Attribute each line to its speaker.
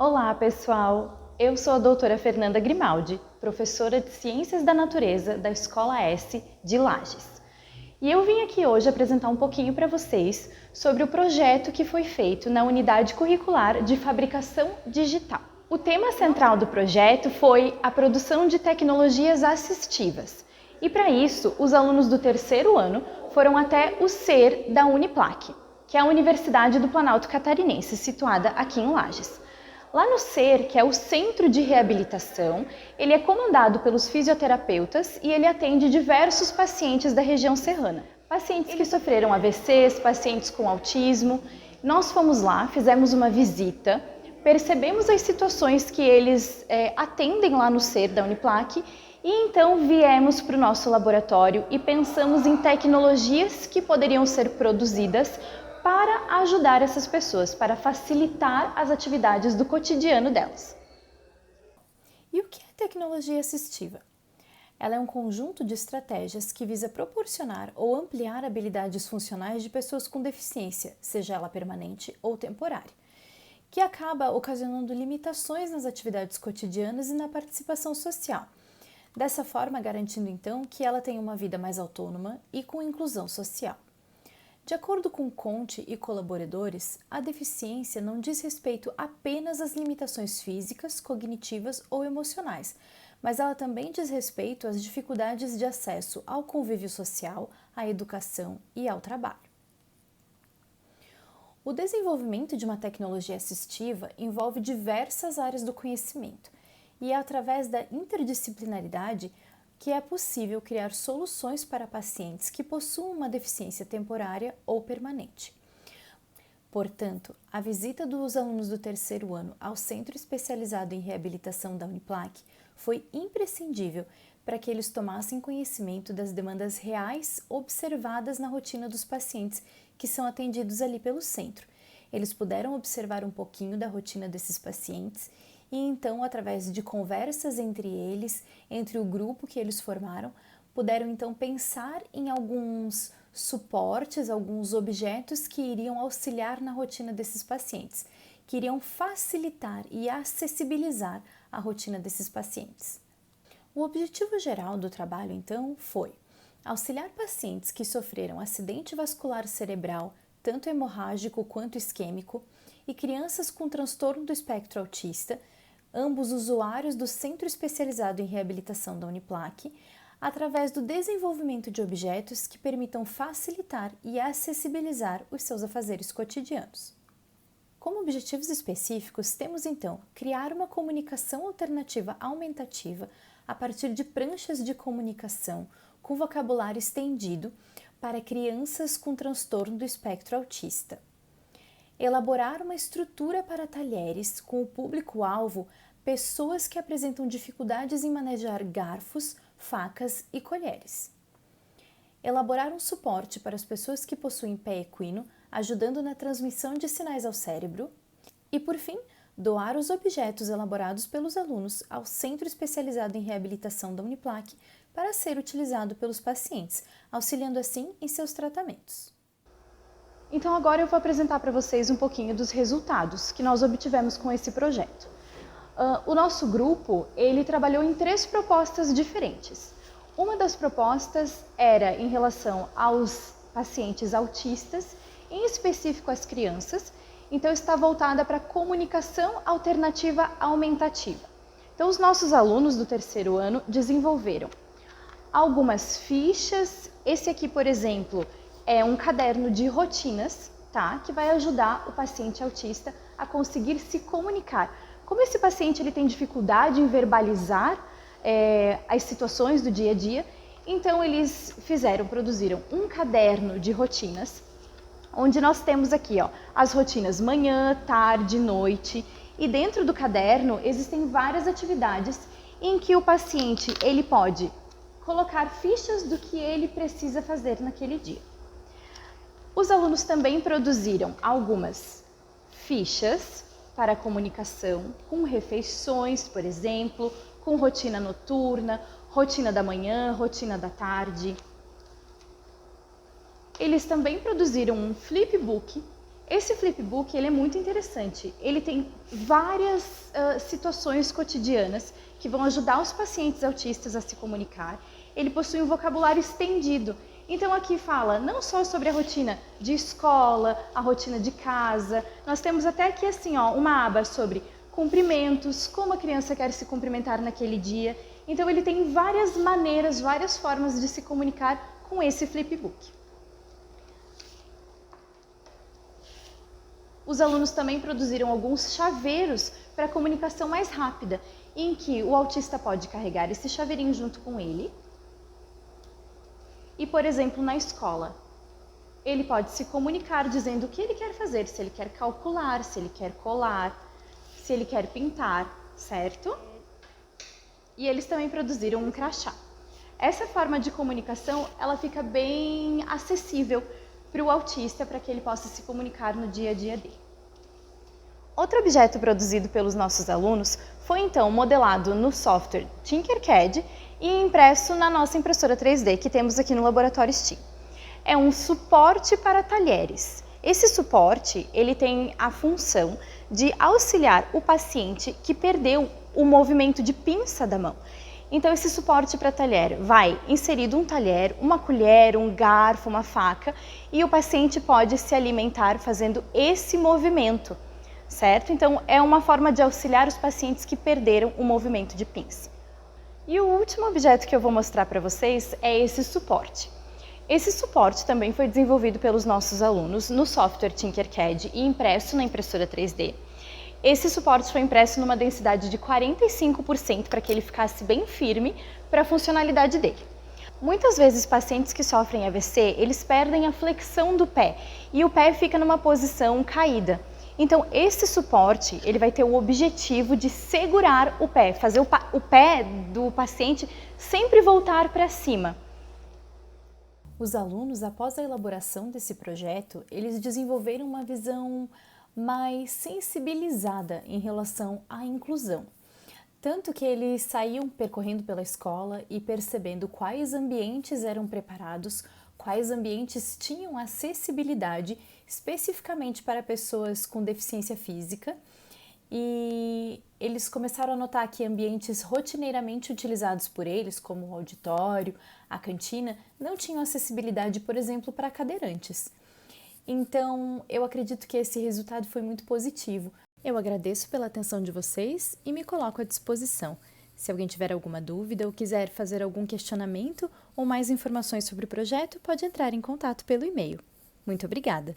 Speaker 1: Olá, pessoal! Eu sou a doutora Fernanda Grimaldi, professora de Ciências da Natureza da Escola S de Lages. E eu vim aqui hoje apresentar um pouquinho para vocês sobre o projeto que foi feito na Unidade Curricular de Fabricação Digital. O tema central do projeto foi a produção de tecnologias assistivas. E para isso, os alunos do terceiro ano foram até o CER da Uniplac, que é a Universidade do Planalto Catarinense, situada aqui em Lages. Lá no CER, que é o Centro de Reabilitação, ele é comandado pelos fisioterapeutas e ele atende diversos pacientes da região serrana. Pacientes que sofreram AVCs, pacientes com autismo. Nós fomos lá, fizemos uma visita, percebemos as situações que eles atendem lá no CER da Uniplac e então viemos para o nosso laboratório e pensamos em tecnologias que poderiam ser produzidas para ajudar essas pessoas, para facilitar as atividades do cotidiano delas.
Speaker 2: E o que é tecnologia assistiva? Ela é um conjunto de estratégias que visa proporcionar ou ampliar habilidades funcionais de pessoas com deficiência, seja ela permanente ou temporária, que acaba ocasionando limitações nas atividades cotidianas e na participação social. Dessa forma, garantindo então que ela tenha uma vida mais autônoma e com inclusão social. De acordo com Conte e colaboradores, a deficiência não diz respeito apenas às limitações físicas, cognitivas ou emocionais, mas ela também diz respeito às dificuldades de acesso ao convívio social, à educação e ao trabalho. O desenvolvimento de uma tecnologia assistiva envolve diversas áreas do conhecimento e é através da interdisciplinaridade que é possível criar soluções para pacientes que possuam uma deficiência temporária ou permanente. Portanto, a visita dos alunos do terceiro ano ao Centro Especializado em Reabilitação da Uniplac foi imprescindível para que eles tomassem conhecimento das demandas reais observadas na rotina dos pacientes que são atendidos ali pelo centro. Eles puderam observar um pouquinho da rotina desses pacientes e então, através de conversas entre eles, entre o grupo que eles formaram, puderam então pensar em alguns suportes, alguns objetos que iriam auxiliar na rotina desses pacientes, que iriam facilitar e acessibilizar a rotina desses pacientes. O objetivo geral do trabalho, então, foi auxiliar pacientes que sofreram acidente vascular cerebral, tanto hemorrágico quanto isquêmico, e crianças com transtorno do espectro autista, ambos usuários do Centro Especializado em Reabilitação da Uniplac, através do desenvolvimento de objetos que permitam facilitar e acessibilizar os seus afazeres cotidianos. Como objetivos específicos, temos então criar uma comunicação alternativa aumentativa a partir de pranchas de comunicação com vocabulário estendido para crianças com transtorno do espectro autista. Elaborar uma estrutura para talheres com o público-alvo pessoas que apresentam dificuldades em manejar garfos, facas e colheres. Elaborar um suporte para as pessoas que possuem pé equino, ajudando na transmissão de sinais ao cérebro. E, por fim, doar os objetos elaborados pelos alunos ao Centro Especializado em Reabilitação da Uniplac para ser utilizado pelos pacientes, auxiliando assim em seus tratamentos.
Speaker 1: Então agora eu vou apresentar para vocês um pouquinho dos resultados que nós obtivemos com esse projeto. O nosso grupo, ele trabalhou em 3 propostas diferentes. Uma das propostas era em relação aos pacientes autistas, em específico as crianças, então está voltada para comunicação alternativa aumentativa. Então os nossos alunos do terceiro ano desenvolveram algumas fichas. Esse aqui, por exemplo, é um caderno de rotinas, tá? Que vai ajudar o paciente autista a conseguir se comunicar. Como esse paciente ele tem dificuldade em verbalizar as situações do dia a dia, então eles produziram um caderno de rotinas, onde nós temos aqui as rotinas manhã, tarde, noite, e dentro do caderno existem várias atividades em que o paciente ele pode colocar fichas do que ele precisa fazer naquele dia. Os alunos também produziram algumas fichas para a comunicação, com refeições, por exemplo, com rotina noturna, rotina da manhã, rotina da tarde. Eles também produziram um flipbook Esse flipbook ele é muito interessante. Ele tem várias situações cotidianas que vão ajudar os pacientes autistas a se comunicar. Ele possui um vocabulário estendido. Então aqui fala não só sobre a rotina de escola, a rotina de casa. Nós temos até aqui assim, ó, uma aba sobre cumprimentos, como a criança quer se cumprimentar naquele dia. Então ele tem várias maneiras, várias formas de se comunicar com esse flipbook. Os alunos também produziram alguns chaveiros para comunicação mais rápida, em que o autista pode carregar esse chaveirinho junto com ele. E, por exemplo, na escola, ele pode se comunicar dizendo o que ele quer fazer, se ele quer calcular, se ele quer colar, se ele quer pintar, certo? E eles também produziram um crachá. Essa forma de comunicação, ela fica bem acessível para o autista, para que ele possa se comunicar no dia a dia dele. Outro objeto produzido pelos nossos alunos foi então modelado no software Tinkercad e impresso na nossa impressora 3D que temos aqui no Laboratório STEAM. É um suporte para talheres. Esse suporte ele tem a função de auxiliar o paciente que perdeu o movimento de pinça da mão. Então esse suporte para talher vai inserido um talher, uma colher, um garfo, uma faca e o paciente pode se alimentar fazendo esse movimento, certo? Então é uma forma de auxiliar os pacientes que perderam o movimento de pinça. E o último objeto que eu vou mostrar para vocês é esse suporte. Esse suporte também foi desenvolvido pelos nossos alunos no software Tinkercad e impresso na impressora 3D. Esse suporte foi impresso numa densidade de 45% para que ele ficasse bem firme para a funcionalidade dele. Muitas vezes pacientes que sofrem AVC, eles perdem a flexão do pé e o pé fica numa posição caída. Então esse suporte ele vai ter o objetivo de segurar o pé, fazer o pé do paciente sempre voltar para cima.
Speaker 2: Os alunos, após a elaboração desse projeto, eles desenvolveram uma visão mais sensibilizada em relação à inclusão. Tanto que eles saíam percorrendo pela escola e percebendo quais ambientes eram preparados, quais ambientes tinham acessibilidade especificamente para pessoas com deficiência física. E eles começaram a notar que ambientes rotineiramente utilizados por eles, como o auditório, a cantina, não tinham acessibilidade, por exemplo, para cadeirantes. Então, eu acredito que esse resultado foi muito positivo. Eu agradeço pela atenção de vocês e me coloco à disposição. Se alguém tiver alguma dúvida ou quiser fazer algum questionamento ou mais informações sobre o projeto, pode entrar em contato pelo e-mail. Muito obrigada!